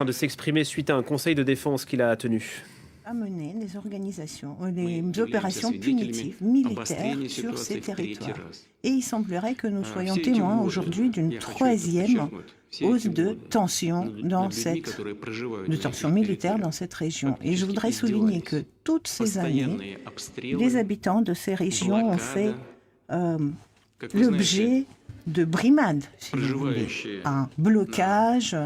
De s'exprimer suite à un conseil de défense qu'il a tenu. A mené des opérations punitives militaires sur ces territoires. Et il semblerait que nous soyons témoins aujourd'hui d'une troisième hausse de tension militaire dans cette région. Et je voudrais souligner que toutes ces années, les habitants de ces régions ont fait l'objet de brimades, si vous voulez, un blocage,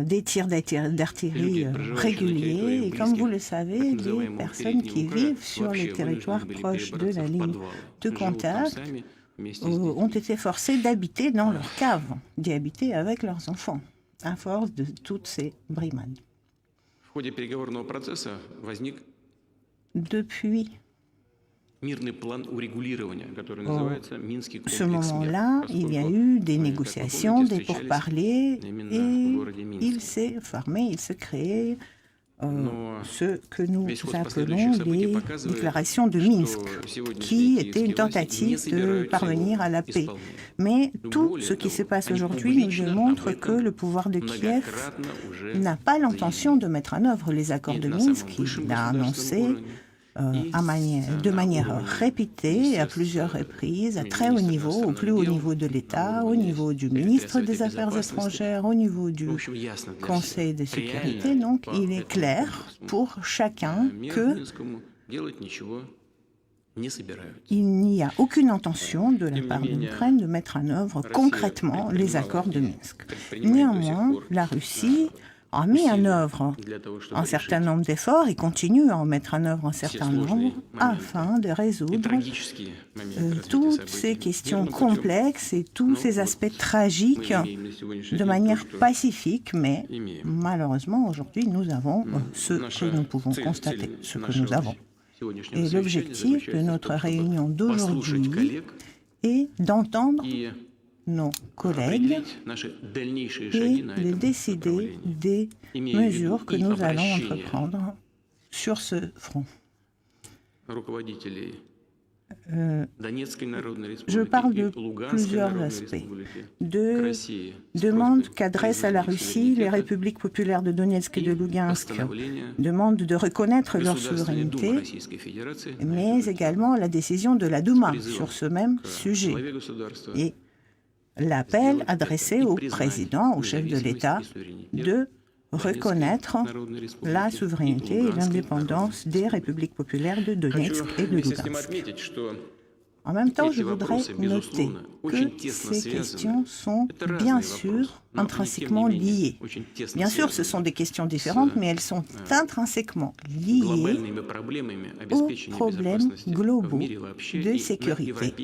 des tirs d'artillerie réguliers. Et comme vous le savez, les personnes qui vivent sur les territoires proches de la ligne de contact ont été forcées d'habiter dans leurs caves, d'y habiter avec leurs enfants, à force de toutes ces brimades. Depuis ce moment-là, il y a eu des négociations, des pourparlers, et il s'est formé, il s'est créé ce que nous appelons les déclarations de Minsk, qui étaient une tentative de parvenir à la paix. Mais tout ce qui se passe aujourd'hui nous démontre que le pouvoir de Kiev n'a pas l'intention de mettre en œuvre les accords de Minsk. Il l'a annoncé de manière répétée, à plusieurs reprises, à très haut niveau, au plus haut niveau de l'État, au niveau du ministre des Affaires étrangères, au niveau du Conseil de sécurité. Donc, il est clair pour chacun qu'il n'y a aucune intention de la part de l'Ukraine de mettre en œuvre concrètement les accords de Minsk. Néanmoins, la Russie a mis en œuvre un certain nombre d'efforts et continue à en mettre en œuvre un certain nombre afin de résoudre toutes ces questions complexes et tous ces aspects tragiques de manière pacifique. Mais malheureusement, aujourd'hui, nous avons ce que nous pouvons constater, ce que nous avons. Et l'objectif de notre réunion d'aujourd'hui est d'entendre nos collègues et de décider des mesures que nous allons entreprendre sur ce front. Je parle de plusieurs aspects. De demandes qu'adressent à la Russie les républiques populaires de Donetsk et de Lugansk, demande de reconnaître leur souveraineté, mais également la décision de la Douma sur ce même sujet. Et l'appel adressé au président, au chef de l'État, de reconnaître la souveraineté et l'indépendance des républiques populaires de Donetsk et de Lugansk. En même temps, je voudrais noter que ces questions sont bien sûr intrinsèquement liées. Bien sûr, ce sont des questions différentes, mais elles sont intrinsèquement liées aux problèmes globaux de sécurité,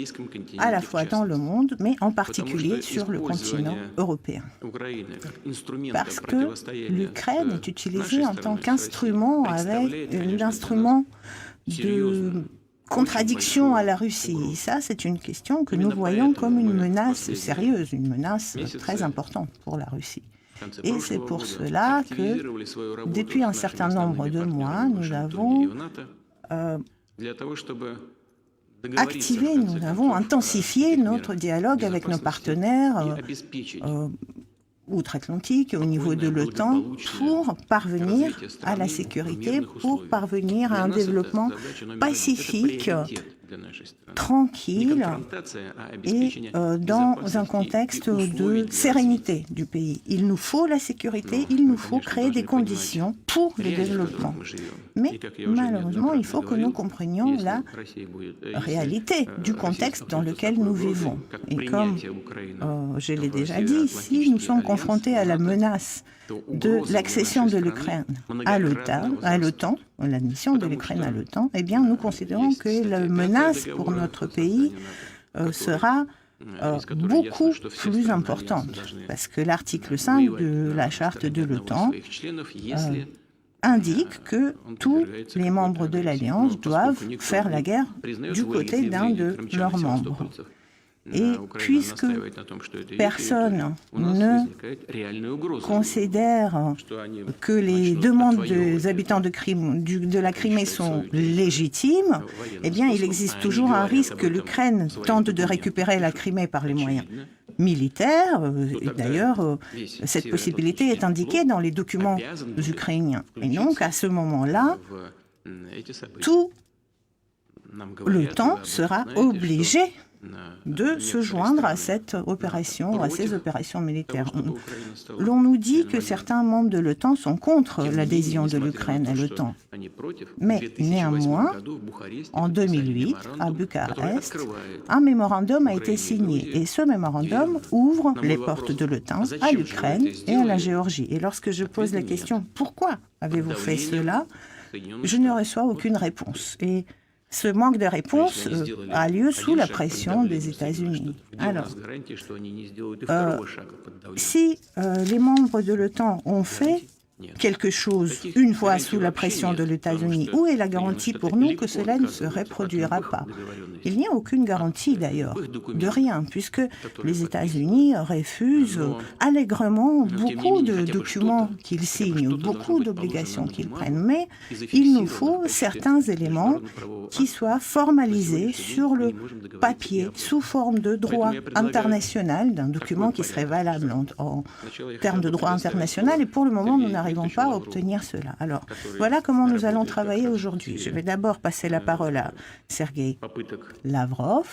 à la fois dans le monde, mais en particulier sur le continent européen. Parce que l'Ukraine est utilisée en tant qu'instrument de contradiction à la Russie. Et ça, c'est une question que nous voyons comme une menace sérieuse, une menace très importante pour la Russie. Et c'est pour cela que, depuis un certain nombre de mois, nous avons intensifié notre dialogue avec nos partenaires outre-Atlantique, au niveau de l'OTAN, pour parvenir à la sécurité, pour parvenir à un développement pacifique, tranquille et dans un contexte de sérénité du pays. Il nous faut la sécurité, il nous faut créer des conditions pour le développement. Mais malheureusement, il faut que nous comprenions la réalité du contexte dans lequel nous vivons. Et comme je l'ai déjà dit, si nous sommes confrontés à la menace de l'accession de l'Ukraine à l'OTAN, l'admission de l'Ukraine à l'OTAN, eh bien, nous considérons que la menace pour notre pays sera beaucoup plus importante, parce que l'article 5 de la charte de l'OTAN indique que tous les membres de l'Alliance doivent faire la guerre du côté d'un de leurs membres. Et puisque personne ne considère que les demandes des habitants de la Crimée sont légitimes, eh bien, il existe toujours un risque que l'Ukraine tente de récupérer la Crimée par les moyens militaire. D'ailleurs, cette possibilité est indiquée dans les documents ukrainiens. Et donc, à ce moment-là, tout l'OTAN sera obligé de se joindre à cette opération, à ces opérations militaires. L'on nous dit que certains membres de l'OTAN sont contre l'adhésion de l'Ukraine à l'OTAN. Mais néanmoins, en 2008, à Bucarest, un mémorandum a été signé. Et ce mémorandum ouvre les portes de l'OTAN à l'Ukraine et à la Géorgie. Et lorsque je pose la question « Pourquoi avez-vous fait cela ?», je ne reçois aucune réponse. Et ce manque de réponse a lieu sous la pression des États-Unis. Alors, si les membres de l'OTAN ont fait quelque chose une fois sous la pression de l'États-Unis, où est la garantie pour nous que cela ne se reproduira pas? Il n'y a aucune garantie d'ailleurs, de rien, puisque les États-Unis refusent allègrement beaucoup de documents qu'ils signent, beaucoup d'obligations qu'ils prennent. Mais il nous faut certains éléments qui soient formalisés sur le papier, sous forme de droit international, d'un document qui serait valable en termes de droit international. Et pour le moment, nous n'arrivons pas à obtenir cela. Alors, voilà comment nous allons travailler aujourd'hui. Je vais d'abord passer la parole à Sergueï Lavrov,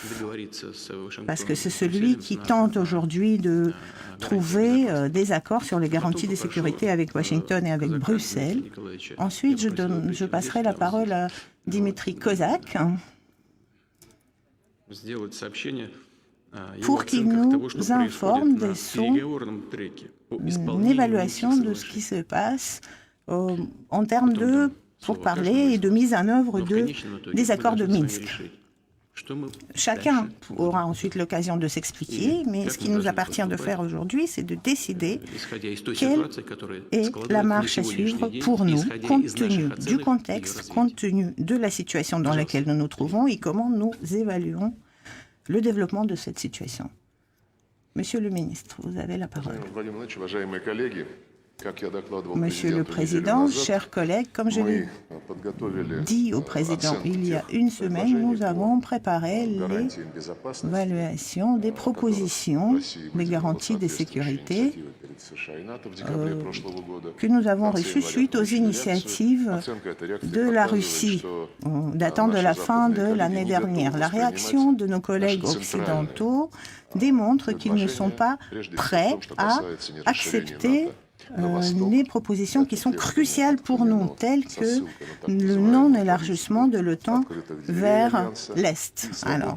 parce que c'est celui qui tente aujourd'hui de trouver des accords sur les garanties de sécurité avec Washington et avec Bruxelles. Ensuite, je passerai la parole à Dimitri Kozak pour qu'il nous informe de une évaluation de ce qui se passe en termes de pourparlers et de mise en œuvre des accords de Minsk. Chacun aura ensuite l'occasion de s'expliquer, mais ce qui nous appartient de faire aujourd'hui, c'est de décider quelle est la marche à suivre pour nous, compte tenu du contexte, compte tenu de la situation dans laquelle nous nous trouvons et comment nous évaluons le développement de cette situation. Monsieur le ministre, vous avez la parole. Monsieur le Président, chers collègues, comme je l'ai dit au Président il y a une semaine, nous avons préparé l'évaluation des propositions des garanties de sécurité que nous avons reçues suite aux initiatives de la Russie datant de la fin de l'année dernière. La réaction de nos collègues occidentaux démontre qu'ils ne sont pas prêts à accepter les propositions qui sont cruciales pour nous, telles que le non-élargissement de l'OTAN vers l'Est. Alors,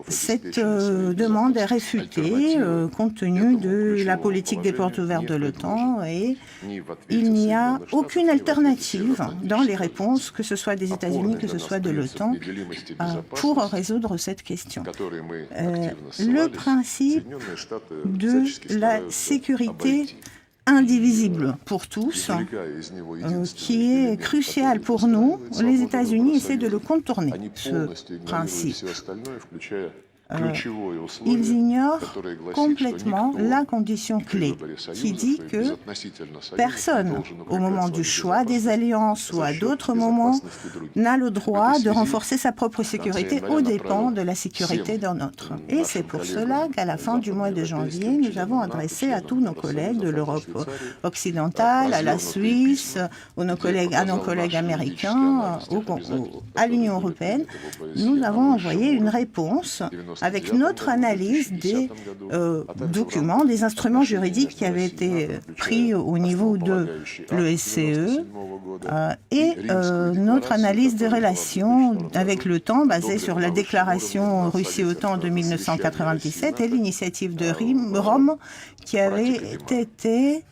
cette demande est réfutée compte tenu de la politique des portes ouvertes de l'OTAN et il n'y a aucune alternative dans les réponses, que ce soit des États-Unis, que ce soit de l'OTAN, pour résoudre cette question. Le principe de la sécurité indivisible pour tous, qui est crucial pour nous, les États-Unis essaient de le contourner, ce principe. Ils ignorent complètement la condition clé qui dit que personne, au moment du choix des alliances ou à d'autres moments, n'a le droit de renforcer sa propre sécurité aux dépens de la sécurité d'un autre. Et c'est pour cela qu'à la fin du mois de janvier, nous avons adressé à tous nos collègues de l'Europe occidentale, à la Suisse, à nos collègues américains, à l'Union européenne, nous avons envoyé une réponse avec notre analyse des documents, des instruments juridiques qui avaient été pris au niveau de l'OSCE et notre analyse des relations avec l'OTAN basée sur la déclaration Russie-OTAN de 1997 et l'initiative de Rome qui avait été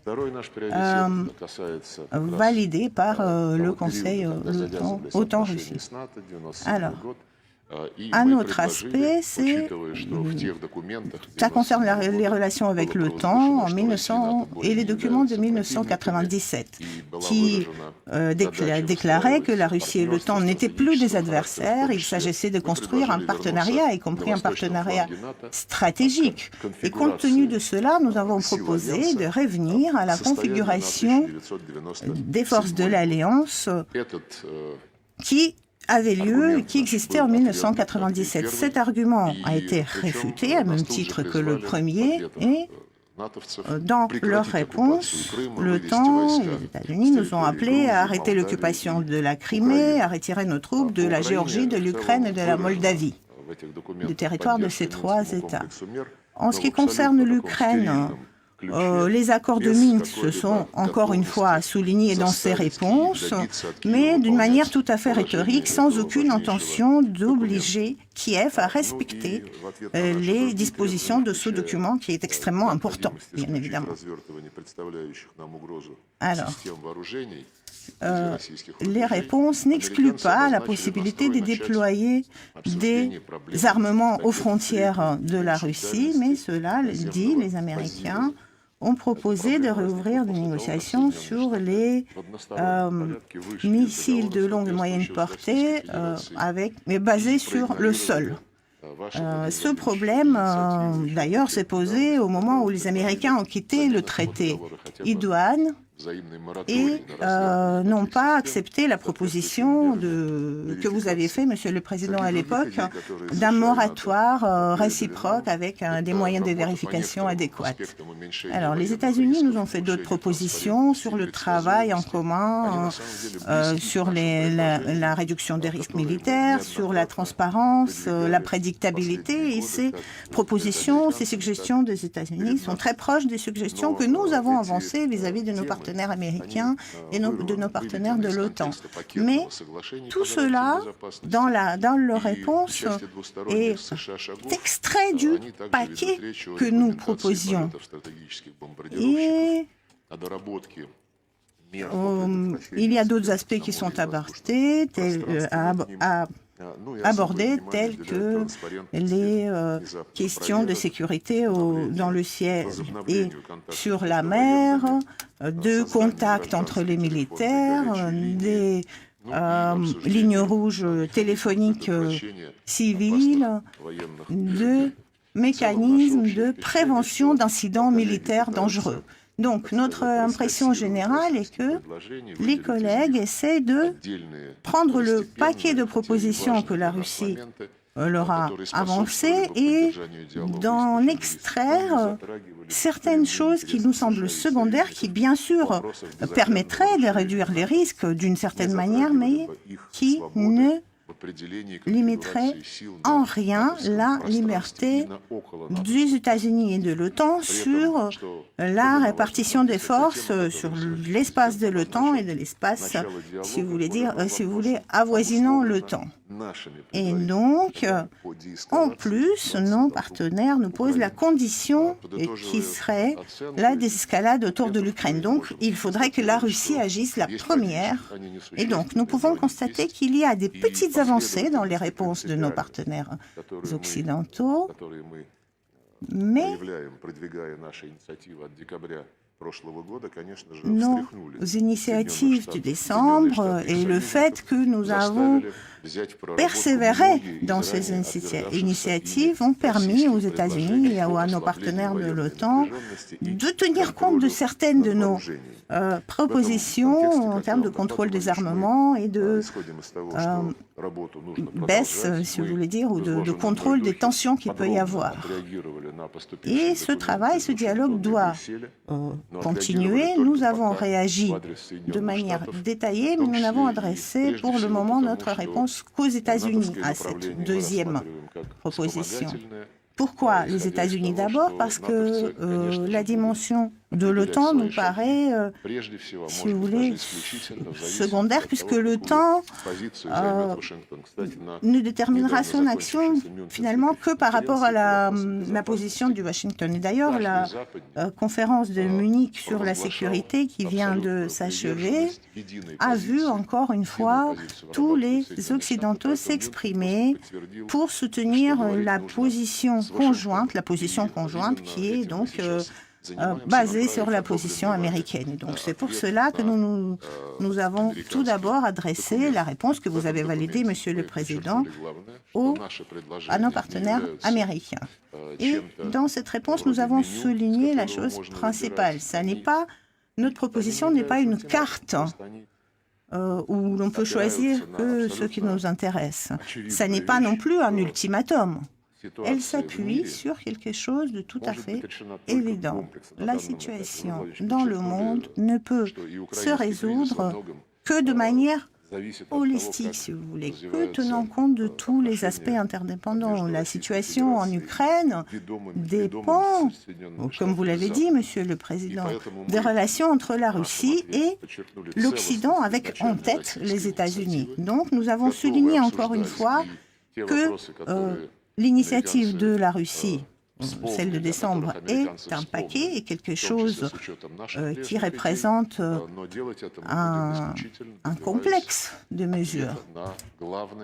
validée par le Conseil OTAN-Russie. Alors, un autre aspect, ça concerne les relations avec l'OTAN et les documents de 1997 qui déclaraient que la Russie et l'OTAN n'étaient plus des adversaires, il s'agissait de construire un partenariat, y compris un partenariat stratégique. Et compte tenu de cela, nous avons proposé de revenir à la configuration des forces de l'Alliance qui avait lieu et qui existait en 1997. Cet argument a été réfuté, à même titre que le premier, et dans leur réponse, l'OTAN et les États-Unis nous ont appelés à arrêter l'occupation de la Crimée, à retirer nos troupes de la Géorgie, de l'Ukraine et de la Moldavie, du territoire de ces trois États. En ce qui concerne l'Ukraine, les accords de Minsk sont encore une fois soulignés dans ces réponses, mais d'une manière tout à fait rhétorique, sans aucune intention d'obliger Kiev à respecter les dispositions de ce document qui est extrêmement important, bien évidemment. Alors, les réponses n'excluent pas la possibilité de déployer des armements aux frontières de la Russie, mais cela dit, les Américains ont proposé de réouvrir des négociations sur les missiles de longue et moyenne portée mais basés sur le sol. Ce problème, d'ailleurs, s'est posé au moment où les Américains ont quitté le traité idoine et n'ont pas accepté la proposition que vous avez faite, Monsieur le Président, à l'époque, d'un moratoire réciproque avec des moyens de vérification adéquats. Alors, les États-Unis nous ont fait d'autres propositions sur le travail en commun, sur la réduction des risques militaires, sur la transparence, la prédictabilité. Et ces propositions, ces suggestions des États-Unis sont très proches des suggestions que nous avons avancées vis-à-vis de nos partenaires américains et de nos partenaires de l'OTAN. Mais tout cela, dans leur réponse, est extrait du paquet que nous proposions. Et il y a d'autres aspects qui sont abordés, tels que les questions de sécurité dans le ciel et sur la mer, de contact entre les militaires, des lignes rouges téléphoniques civiles, de mécanismes de prévention d'incidents militaires dangereux. Donc, notre impression générale est que les collègues essaient de prendre le paquet de propositions que la Russie leur a avancé et d'en extraire certaines choses qui nous semblent secondaires, qui bien sûr permettraient de réduire les risques d'une certaine manière, mais qui ne limiterait en rien la liberté des États-Unis et de l'OTAN sur la répartition des forces sur l'espace de l'OTAN et de l'espace, si vous voulez, avoisinant l'OTAN. Et donc, en plus, nos partenaires nous posent la condition qui serait la désescalade autour de l'Ukraine. Donc, il faudrait que la Russie agisse la première. Et donc, nous pouvons constater qu'il y a des petites avancées dans les réponses de nos partenaires occidentaux, mais nos initiatives du décembre et le fait que nous avons persévéré dans ces initiatives ont permis aux États-Unis et à nos partenaires de l'OTAN de tenir compte de certaines de nos propositions en termes de contrôle des armements et de baisse, si vous voulez dire, ou de contrôle des tensions qu'il peut y avoir. Et ce travail, ce dialogue doit continuer. Nous avons réagi de manière détaillée, mais nous n'avons adressé pour le moment notre réponse qu'aux États-Unis à cette deuxième proposition. Pourquoi les États-Unis d'abord? Parce que la dimension de l'OTAN nous paraît, si vous voulez, secondaire, puisque l'OTAN ne déterminera son action finalement que par rapport à la position de Washington. Et d'ailleurs, la conférence de Munich sur la sécurité qui vient de s'achever a vu encore une fois tous les Occidentaux s'exprimer pour soutenir la position conjointe qui est donc basée sur la position américaine. Et donc c'est pour cela que nous avons tout d'abord adressé la réponse que vous avez validée, Monsieur le Président, à nos partenaires américains. Et dans cette réponse, nous avons souligné la chose principale. Notre proposition n'est pas une carte où l'on peut choisir que ce qui nous intéresse. Ça n'est pas non plus un ultimatum. Elle s'appuie sur quelque chose de tout à fait évident. La situation dans le monde ne peut se résoudre que de manière holistique, si vous voulez, que tenant compte de tous les aspects interdépendants. La situation en Ukraine dépend, comme vous l'avez dit, Monsieur le Président, des relations entre la Russie et l'Occident, avec en tête les États-Unis. Donc, nous avons souligné encore une fois que l'initiative de la Russie, celle de décembre, est un paquet et quelque chose qui représente un complexe de mesures.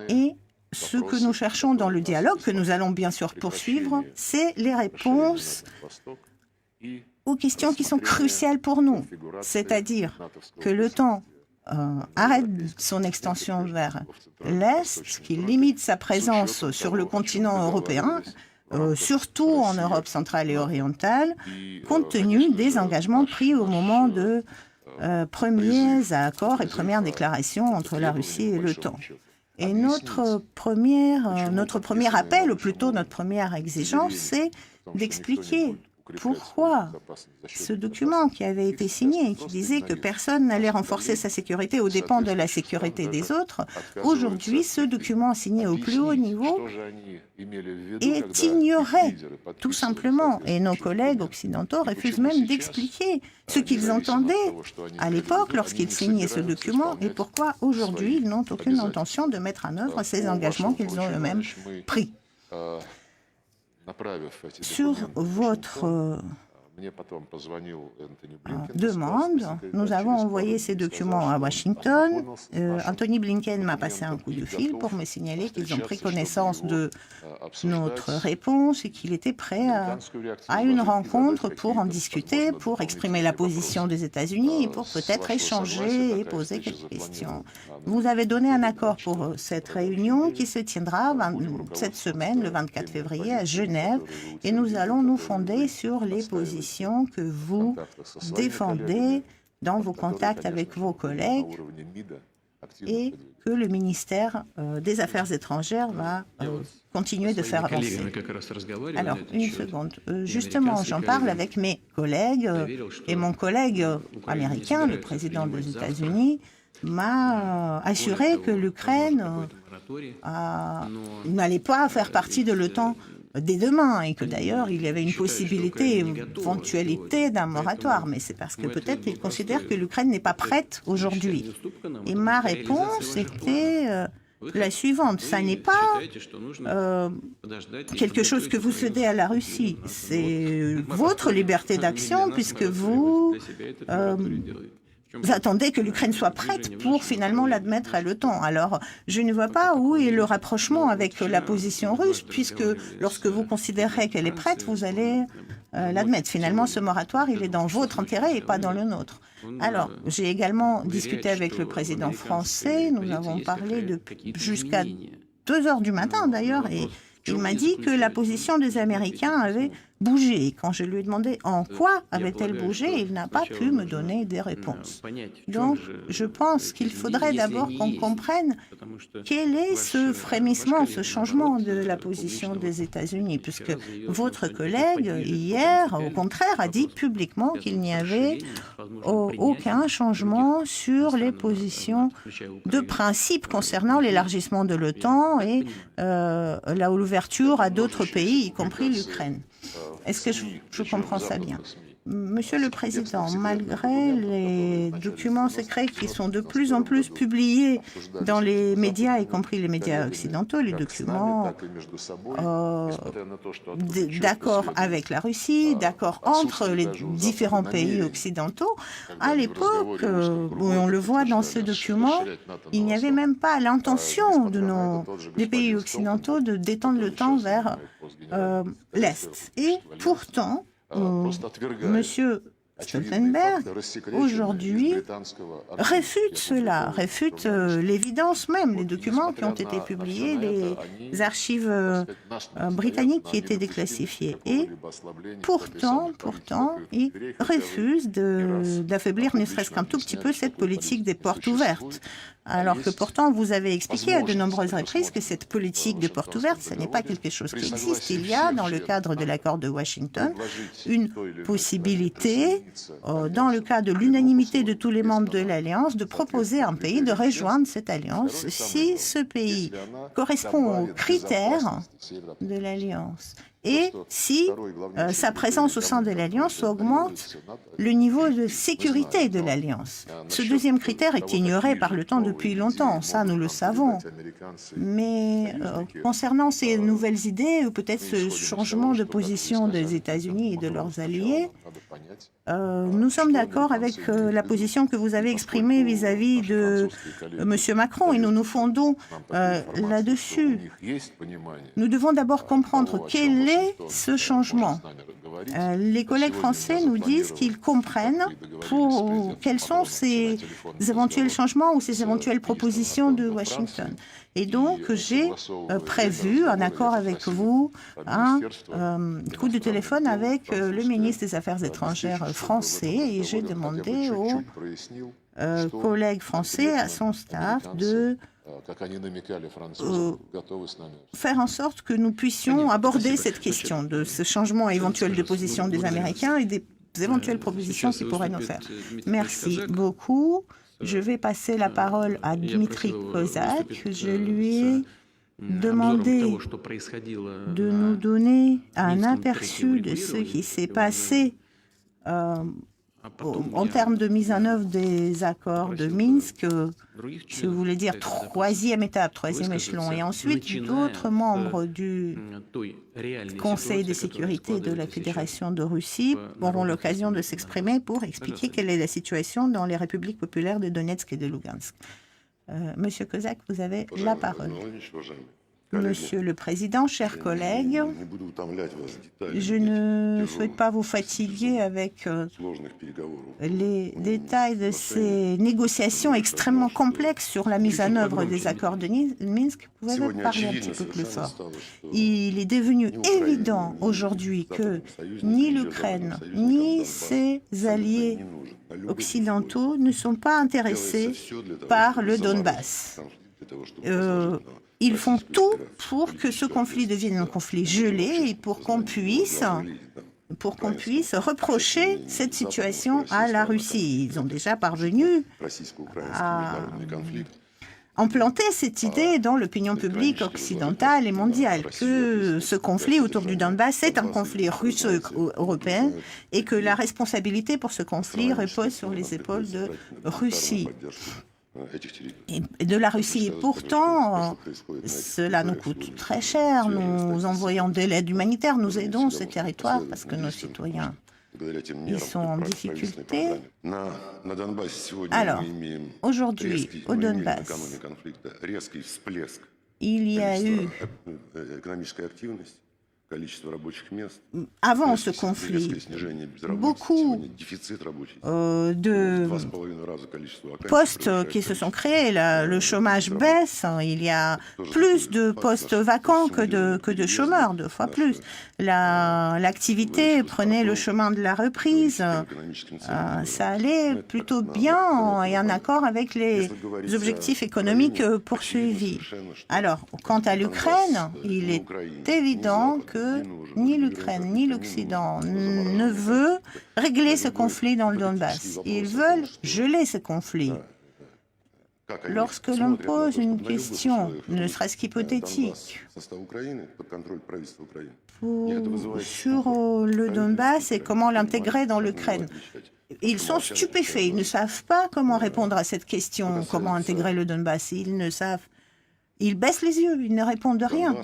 Et ce que nous cherchons dans le dialogue, que nous allons bien sûr poursuivre, c'est les réponses aux questions qui sont cruciales pour nous, c'est-à-dire que l'OTAN arrête son extension vers l'Est, qu'il limite sa présence sur le continent européen, surtout en Europe centrale et orientale, compte tenu des engagements pris au moment de premiers accords et premières déclarations entre la Russie et l'OTAN. Et notre premier appel, ou plutôt notre première exigence, c'est d'expliquer pourquoi ce document qui avait été signé et qui disait que personne n'allait renforcer sa sécurité aux dépens de la sécurité des autres, aujourd'hui, ce document signé au plus haut niveau est ignoré, tout simplement. Et nos collègues occidentaux refusent même d'expliquer ce qu'ils entendaient à l'époque lorsqu'ils signaient ce document et pourquoi aujourd'hui ils n'ont aucune intention de mettre en œuvre ces engagements qu'ils ont eux-mêmes pris. Sur votre demande, nous avons envoyé ces documents à Washington. Anthony Blinken m'a passé un coup de fil pour me signaler qu'ils ont pris connaissance de notre réponse et qu'il était prêt à une rencontre pour en discuter, pour exprimer la position des États-Unis et pour peut-être échanger et poser quelques questions. Vous avez donné un accord pour cette réunion qui se tiendra cette semaine, le 24 février, à Genève, et nous allons nous fonder sur les positions que vous défendez dans vos contacts avec vos collègues et que le ministère des Affaires étrangères va continuer de faire avancer. Alors, une seconde. Justement, j'en parle avec mes collègues et mon collègue américain, le président des États-Unis, m'a assuré que l'Ukraine n'allait pas faire partie de l'OTAN dès demain et que d'ailleurs il y avait une possibilité, une éventualité d'un moratoire, mais c'est parce que peut-être ils considèrent que l'Ukraine n'est pas prête aujourd'hui. Et ma réponse était la suivante, ça n'est pas quelque chose que vous cédez à la Russie, c'est votre liberté d'action puisque vous attendez que l'Ukraine soit prête pour finalement l'admettre à l'OTAN. Alors, je ne vois pas où est le rapprochement avec la position russe, puisque lorsque vous considérez qu'elle est prête, vous allez l'admettre. Finalement, ce moratoire, il est dans votre intérêt et pas dans le nôtre. Alors, j'ai également discuté avec le président français. Nous avons parlé jusqu'à 2 heures du matin, d'ailleurs, et il m'a dit que la position des Américains avait bougé. Et quand je lui ai demandé en quoi avait-elle bougé, il n'a pas pu me donner des réponses. Donc, je pense qu'il faudrait d'abord qu'on comprenne quel est ce frémissement, ce changement de la position des États-Unis, puisque votre collègue, hier, au contraire, a dit publiquement qu'il n'y avait aucun changement sur les positions de principe concernant l'élargissement de l'OTAN et l'ouverture à d'autres pays, y compris l'Ukraine. Est-ce que je comprends ça bien? Monsieur le Président, malgré les documents secrets qui sont de plus en plus publiés dans les médias, y compris les médias occidentaux, les documents d'accord avec la Russie, d'accord entre les différents pays occidentaux, à l'époque, on le voit dans ce document, il n'y avait même pas l'intention des pays occidentaux de d'étendre le temps vers l'Est. Et pourtant, Monsieur Stoltenberg, aujourd'hui, réfute cela, réfute l'évidence même, les documents qui ont été publiés, les archives britanniques qui étaient déclassifiées. Et pourtant, il refuse d'affaiblir ne serait-ce qu'un tout petit peu cette politique des portes ouvertes. Alors que pourtant, vous avez expliqué à de nombreuses reprises que cette politique de portes ouvertes, ce n'est pas quelque chose qui existe. Il y a, dans le cadre de l'accord de Washington, une possibilité, dans le cas de l'unanimité de tous les membres de l'Alliance, de proposer à un pays de rejoindre cette alliance si ce pays correspond aux critères de l'Alliance. Et si sa présence au sein de l'Alliance augmente le niveau de sécurité de l'Alliance. Ce deuxième critère est ignoré par le temps depuis longtemps, ça nous le savons. Mais concernant ces nouvelles idées, ou peut-être ce changement de position des États-Unis et de leurs alliés, nous sommes d'accord avec la position que vous avez exprimée vis-à-vis de M. Macron et nous nous fondons là-dessus. Nous devons d'abord comprendre quel est ce changement. Les collègues français nous disent qu'ils comprennent quels sont ces éventuels changements ou ces éventuelles propositions de Washington. Et donc, j'ai prévu, en accord avec vous, un coup de téléphone avec le ministre des Affaires étrangères français et j'ai demandé aux collègues français, à son staff, de faire en sorte que nous puissions aborder cette question de ce changement éventuel de position des Américains et des éventuelles propositions qu'ils pourraient nous faire. Merci beaucoup. Je vais passer la parole à Dmitri Kozak. Je lui ai demandé de nous donner un aperçu de ce qui s'est passé en termes de mise en œuvre des accords de Minsk, si vous voulez dire troisième étape, troisième échelon, et ensuite d'autres membres du Conseil de sécurité de la Fédération de Russie auront l'occasion de s'exprimer pour expliquer quelle est la situation dans les républiques populaires de Donetsk et de Lugansk. Monsieur Kozak, vous avez la parole. Monsieur le Président, chers collègues, je ne souhaite pas vous fatiguer avec les détails de ces négociations extrêmement complexes sur la mise en œuvre des accords de Minsk. Vous pouvez parler un petit peu plus fort. Il est devenu évident aujourd'hui que ni l'Ukraine, ni ses alliés occidentaux ne sont pas intéressés par le Donbass. Ils font tout pour que ce conflit devienne un conflit gelé et pour qu'on puisse reprocher cette situation à la Russie. Ils ont déjà parvenu à implanter cette idée dans l'opinion publique occidentale et mondiale, que ce conflit autour du Donbass est un conflit russo-européen et que la responsabilité pour ce conflit repose sur les épaules de Russie. Et de la Russie. Et pourtant, cela nous coûte très cher. Nous envoyons de l'aide humanitaire, nous aidons ces territoires parce que nos citoyens ils sont en difficulté. Alors, aujourd'hui, au Donbass, il y a eu avant ce conflit, beaucoup de postes qui se sont créés. Le chômage baisse. Il y a plus de postes vacants que de chômeurs, 2 fois plus. L'activité prenait le chemin de la reprise. Ça allait plutôt bien et en accord avec les objectifs économiques poursuivis. Alors, quant à l'Ukraine, il est évident que ni l'Ukraine ni l'Occident ne veut régler ce conflit dans le Donbass. Ils veulent geler ce conflit. Lorsque l'on pose une question, ne serait-ce qu'hypothétique, sur le Donbass et comment l'intégrer dans l'Ukraine, ils sont stupéfaits. Ils ne savent pas comment répondre à cette question, comment intégrer le Donbass. Ils ne savent. Ils baissent les yeux, ils ne répondent rien.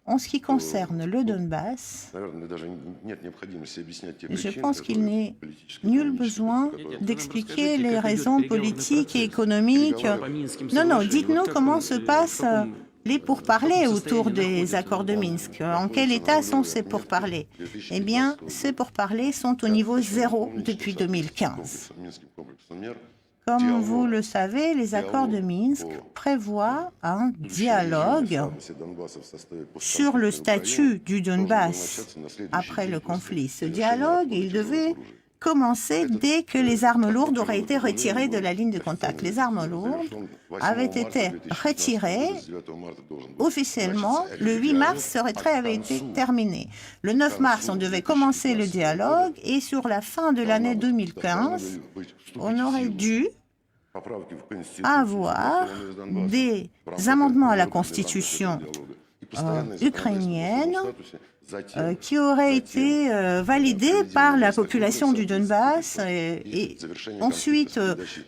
En ce qui concerne le Donbass, je pense qu'il n'est nul besoin d'expliquer les raisons politiques et économiques. Non, dites-nous comment se passent les pourparlers autour des accords de Minsk. En quel état sont ces pourparlers? Eh bien, ces pourparlers sont au niveau zéro depuis 2015. Comme vous le savez, les accords de Minsk prévoient un dialogue sur le statut du Donbass après le conflit. Ce dialogue, il devait commencer dès que les armes lourdes auraient été retirées de la ligne de contact. Les armes lourdes avaient été retirées officiellement. Le 8 mars, ce retrait avait été terminé. Le 9 mars, on devait commencer le dialogue et sur la fin de l'année 2015, on aurait dû avoir des amendements à la Constitution ukrainienne qui auraient été validés par la population du Donbass et ensuite,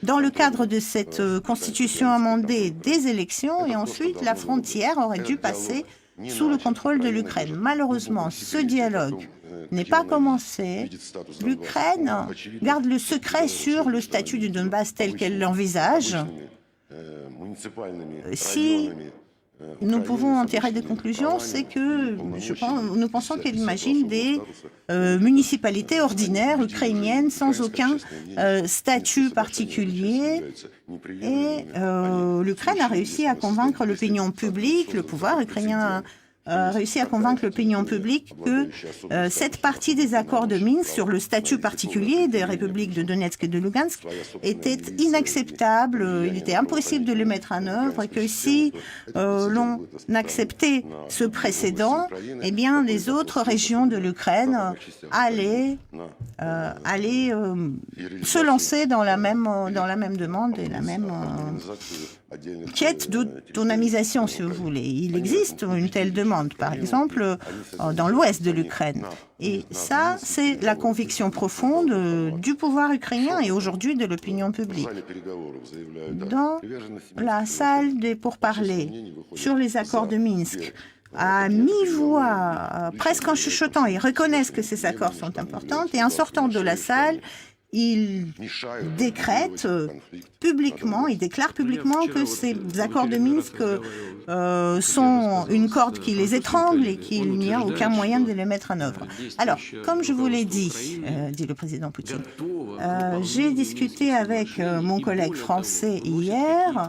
dans le cadre de cette constitution amendée, des élections et ensuite la frontière aurait dû passer sous le contrôle de l'Ukraine. Malheureusement, ce dialogue n'est pas commencé. L'Ukraine garde le secret sur le statut du Donbass tel qu'elle l'envisage. Si nous pouvons en tirer des conclusions, c'est que nous pensons qu'elle imagine des municipalités ordinaires ukrainiennes sans aucun statut particulier. Et l'Ukraine a réussi à convaincre l'opinion publique, le pouvoir ukrainien a réussi à convaincre l'opinion publique que cette partie des accords de Minsk sur le statut particulier des républiques de Donetsk et de Lugansk était inacceptable, il était impossible de les mettre en œuvre et que si l'on acceptait ce précédent, eh bien les autres régions de l'Ukraine allaient se lancer dans la même demande et la même quête d'autonomisation, si vous voulez. Il existe une telle demande, par exemple, dans l'ouest de l'Ukraine. Et ça, c'est la conviction profonde du pouvoir ukrainien et aujourd'hui de l'opinion publique. Dans la salle des pourparlers sur les accords de Minsk, à mi-voix, presque en chuchotant, ils reconnaissent que ces accords sont importants et en sortant de la salle, il décrète publiquement, il déclare publiquement que ces accords de Minsk sont une corde qui les étrangle et qu'il n'y a aucun moyen de les mettre en œuvre. Alors, comme je vous l'ai dit, dit le président Poutine, j'ai discuté avec mon collègue français hier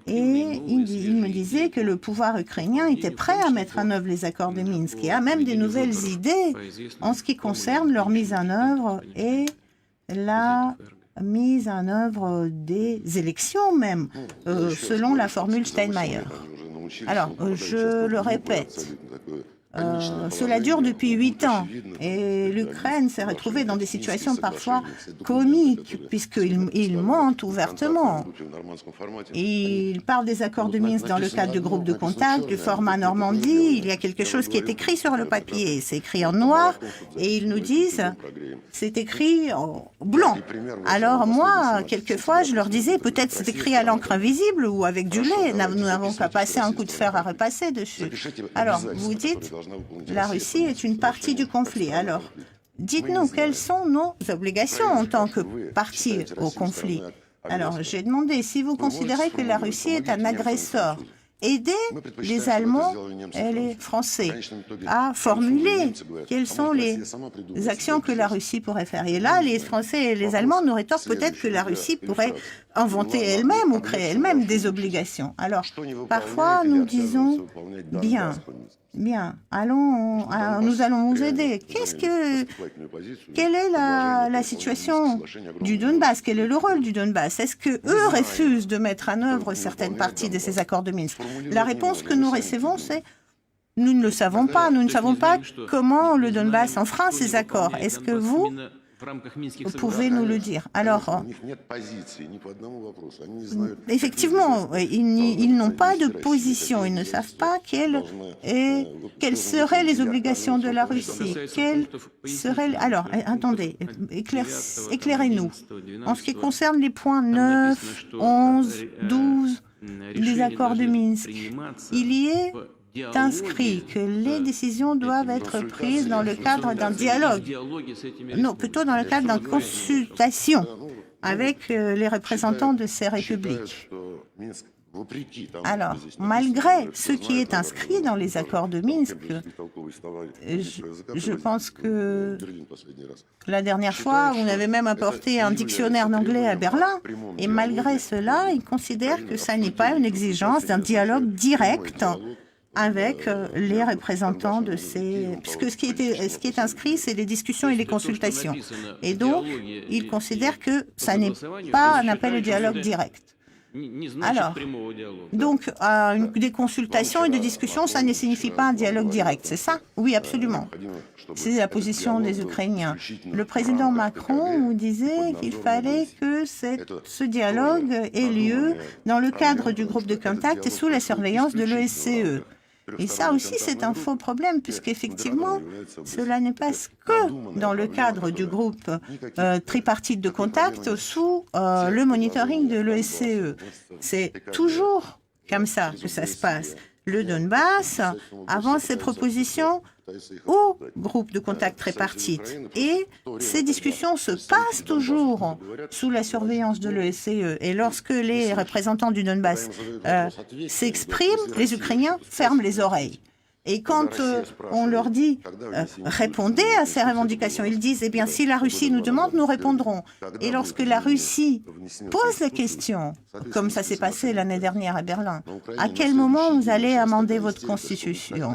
et il me disait que le pouvoir ukrainien était prêt à mettre en œuvre les accords de Minsk et a même des nouvelles idées en ce qui concerne leur mise en œuvre et la mise en œuvre des élections même, selon la formule Steinmeier. Alors, je le répète, cela dure depuis 8 ans et l'Ukraine s'est retrouvée dans des situations parfois comiques puisqu'il mente ouvertement. Il parle des accords de Minsk dans le cadre du groupe de contact, du format Normandie. Il y a quelque chose qui est écrit sur le papier. C'est écrit en noir et ils nous disent c'est écrit en blanc. Alors moi, quelquefois, je leur disais peut-être c'est écrit à l'encre invisible ou avec du lait. Nous n'avons qu'à passer un coup de fer à repasser dessus. Alors, vous dites la Russie est une partie du conflit. Alors, dites-nous quelles sont nos obligations en tant que partie au conflit. Alors, j'ai demandé si vous considérez que la Russie est un agresseur. Aidez les Allemands et les Français à formuler quelles sont les actions que la Russie pourrait faire. Et là, les Français et les Allemands nous rétorquent peut-être que la Russie pourrait inventer elle-même ou créer elle-même des obligations. Alors, parfois, nous disons « bien, bien, nous allons vous aider ». Quelle est la situation du Donbass? Quel est le rôle du Donbass? Est-ce qu'eux refusent de mettre en œuvre certaines parties de ces accords de Minsk? La réponse que nous recevons, c'est « nous ne le savons pas, nous ne savons pas comment le Donbass enfreint ces accords. Est-ce que vous pouvez nous le dire ?» Alors, effectivement, ils n'ont pas de position, ils ne savent pas quelles seraient les obligations de la Russie. Alors, attendez, éclairez-nous. En ce qui concerne les points 9, 11, 12 des accords de Minsk, il y est inscrit que les décisions doivent être prises dans le cadre d'un dialogue, non, plutôt dans le cadre d'une consultation avec les représentants de ces républiques. Alors, malgré ce qui est inscrit dans les accords de Minsk, je pense que la dernière fois, on avait même apporté un dictionnaire d'anglais à Berlin, et malgré cela, ils considèrent que ça n'est pas une exigence d'un dialogue direct avec les représentants de ces... Puisque ce qui est inscrit, c'est les discussions et les consultations. Et donc, ils considèrent que ça n'est pas un appel au dialogue direct. Alors, donc, des consultations et des discussions, ça ne signifie pas un dialogue direct, c'est ça? Oui, absolument. C'est la position des Ukrainiens. Le président Macron nous disait qu'il fallait que ce dialogue ait lieu dans le cadre du groupe de contact et sous la surveillance de l'OSCE. Et ça aussi, c'est un faux problème, puisqu'effectivement, cela n'est pas que dans le cadre du groupe tripartite de contact sous le monitoring de l'OSCE. C'est toujours comme ça que ça se passe. Le Donbass avance ses propositions au groupe de contact tripartite. Et ces discussions se passent toujours sous la surveillance de l'OSCE. Et lorsque les représentants du Donbass s'expriment, les Ukrainiens ferment les oreilles. Et quand on leur dit « répondez à ces revendications », ils disent « eh bien, si la Russie nous demande, nous répondrons ». Et lorsque la Russie pose la question, comme ça s'est passé l'année dernière à Berlin, à quel moment vous allez amender votre constitution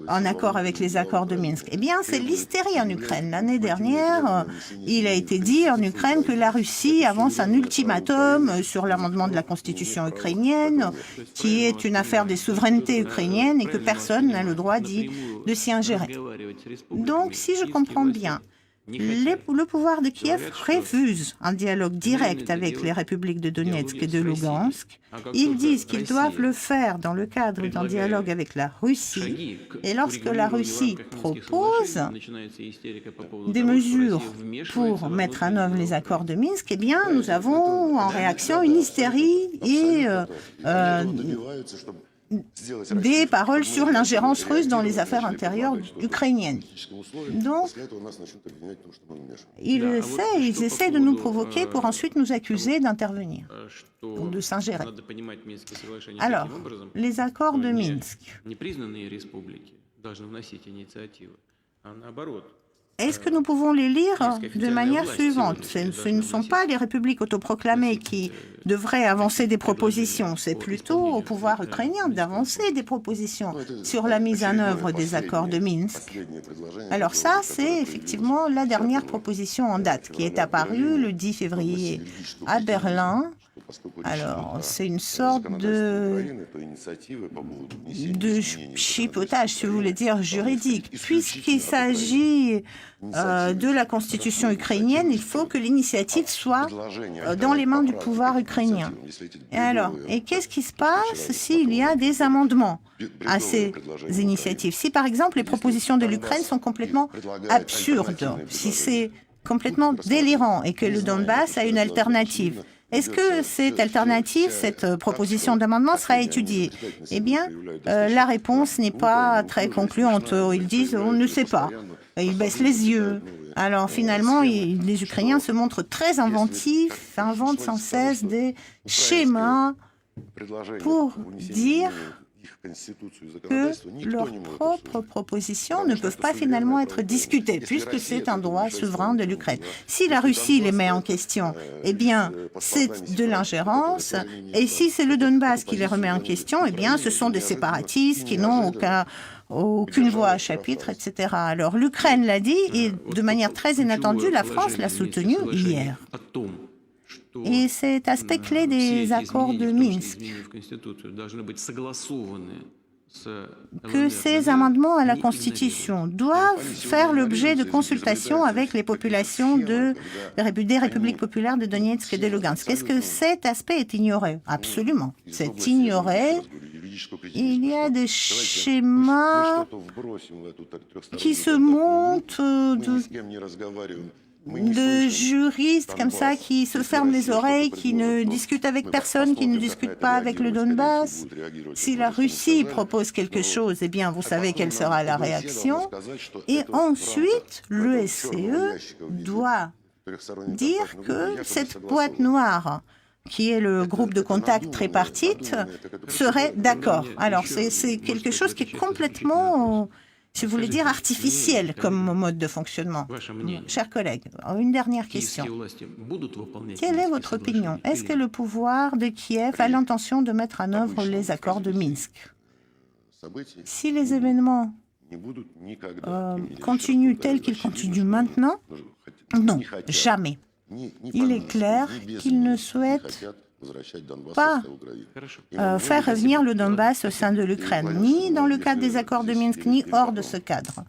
en accord avec les accords de Minsk? Eh bien, c'est l'hystérie en Ukraine. L'année dernière, il a été dit en Ukraine que la Russie avance un ultimatum sur l'amendement de la constitution ukrainienne, qui est une affaire des souverainetés ukrainiennes et que personne n'a le droit de s'y ingérer. Donc, si je comprends bien, le pouvoir de Kiev refuse un dialogue direct avec les républiques de Donetsk et de Lugansk. Ils disent qu'ils doivent le faire dans le cadre d'un dialogue avec la Russie. Et lorsque la Russie propose des mesures pour mettre en œuvre les accords de Minsk, eh bien, nous avons en réaction une hystérie et des paroles sur l'ingérence russe dans les affaires intérieures ukrainiennes. Donc, ils essaient de nous provoquer pour ensuite nous accuser d'intervenir ou de s'ingérer. Alors, les accords de Minsk. Est-ce que nous pouvons les lire de manière suivante? Ce ne sont pas les républiques autoproclamées qui devraient avancer des propositions, c'est plutôt au pouvoir ukrainien d'avancer des propositions sur la mise en œuvre des accords de Minsk. Alors ça, c'est effectivement la dernière proposition en date qui est apparue le 10 février à Berlin. Alors, c'est une sorte de chipotage, si vous voulez dire, juridique. Puisqu'il s'agit de la constitution ukrainienne, il faut que l'initiative soit dans les mains du pouvoir ukrainien. Et qu'est-ce qui se passe s'il y a des amendements à ces initiatives? Si, par exemple, les propositions de l'Ukraine sont complètement absurdes, si c'est complètement délirant et que le Donbass a une alternative, est-ce que cette alternative, cette proposition d'amendement sera étudiée? Eh bien, la réponse n'est pas très concluante. Ils disent « on ne sait pas ». Ils baissent les yeux. Alors finalement, les Ukrainiens se montrent très inventifs, inventent sans cesse des schémas pour dire que leurs propres propositions ne peuvent pas finalement être discutées, puisque c'est un droit souverain de l'Ukraine. Si la Russie les met en question, eh bien, c'est de l'ingérence, et si c'est le Donbass qui les remet en question, eh bien, ce sont des séparatistes qui n'ont aucune voix à chapitre, etc. Alors, l'Ukraine l'a dit, et de manière très inattendue, la France l'a soutenu hier. Et cet aspect clé des accords de Minsk, que ces amendements à la Constitution doivent faire l'objet de consultations avec les populations des républiques populaires de Donetsk et de Lugansk. Est-ce que cet aspect est ignoré? Absolument. C'est ignoré. Il y a des schémas qui se montent de juristes comme ça qui se ferment les oreilles, qui ne discutent avec personne, qui ne discutent pas avec le Donbass. Si la Russie propose quelque chose, eh bien, vous savez quelle sera la réaction. Et ensuite, l'OSCE doit dire que cette boîte noire qui est le groupe de contact tripartite, serait d'accord. Alors, c'est quelque chose qui est complètement, si vous voulez dire, artificiel comme mode de fonctionnement. Chers collègues, une dernière question. Quelle est votre opinion? Est-ce que le pouvoir de Kiev a l'intention de mettre en œuvre les accords de Minsk? Si les événements continuent tels qu'ils continuent maintenant, non, jamais. Il est clair qu'ils ne souhaitent pas faire revenir le Donbass au sein de l'Ukraine, ni dans le cadre des accords de Minsk, ni hors de ce cadre.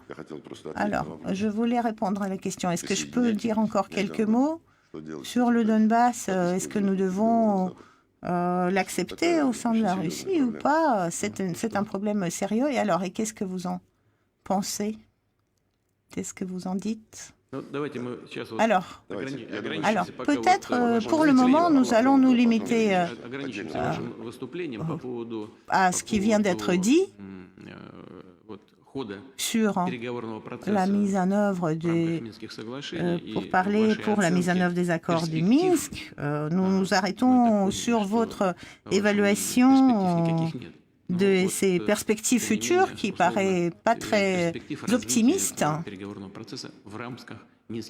Alors, je voulais répondre à la question. Est-ce que je peux dire encore quelques mots sur le Donbass? Est-ce que nous devons l'accepter au sein de la Russie ou pas? C'est un problème sérieux. Et alors, qu'est-ce que vous en pensez? Qu'est-ce que vous en dites? Alors peut-être pour le moment, nous allons nous limiter à ce qui vient d'être dit sur la mise en œuvre pour la mise en œuvre des accords du Minsk. Nous nous arrêtons sur votre évaluation de ces perspectives futures qui paraît pas très optimiste.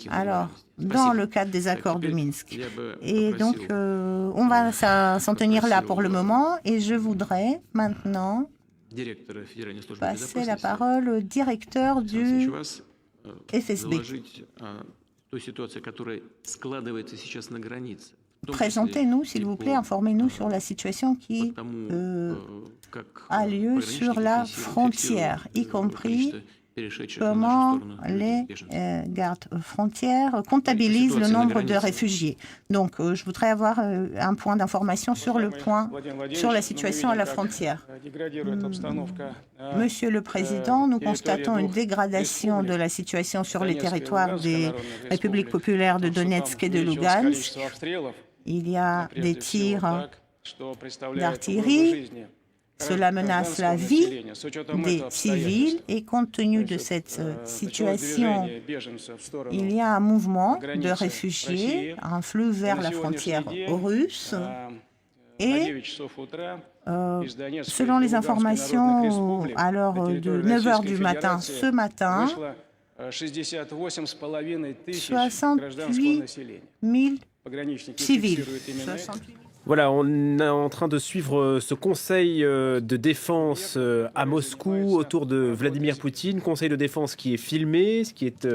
Alors, dans le cadre des accords de Minsk. Et donc, on va s'en tenir là pour le moment. Et je voudrais maintenant passer la parole au directeur du FSB. Présentez-nous, s'il vous plaît, informez-nous sur la situation qui a lieu sur la frontière, y compris comment les gardes frontières comptabilisent le nombre de réfugiés. Donc, je voudrais avoir un point d'information sur la situation à la frontière. Monsieur le Président, nous constatons une dégradation de la situation sur les territoires des républiques populaires de Donetsk et de Lugansk. Il y a des tirs d'artillerie. Cela menace la vie des civils et compte tenu de cette situation, il y a un mouvement de réfugiés, un flux vers la frontière russe et selon les informations à l'heure de 9 h du matin ce matin, 68 000 civils. Voilà, on est en train de suivre ce conseil de défense à Moscou autour de Vladimir Poutine, conseil de défense qui est filmé, ce qui est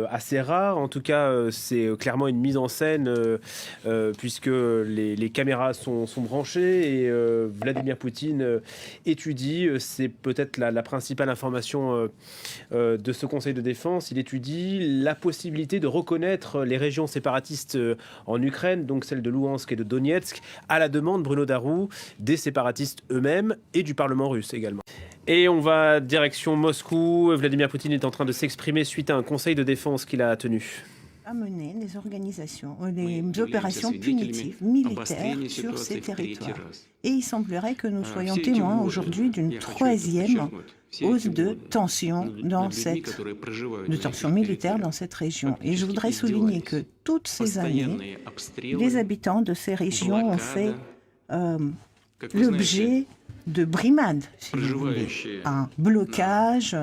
assez rare. En tout cas, c'est clairement une mise en scène puisque les caméras sont branchées et Vladimir Poutine étudie, c'est peut-être la principale information de ce conseil de défense, il étudie la possibilité de reconnaître les régions séparatistes en Ukraine, donc celles de Louhansk et de Donetsk, à la demande, Bruno Darou, des séparatistes eux-mêmes et du Parlement russe également. Et on va direction Moscou. Vladimir Poutine est en train de s'exprimer suite à un conseil de défense qu'il a tenu. À mener des opérations punitives militaires sur ces territoires. Et il semblerait que nous soyons témoins aujourd'hui d'une troisième hausse de tension militaire dans cette région. Et je voudrais souligner que toutes ces années, les habitants de ces régions ont fait l'objet de brimades, si vous voulez, un blocage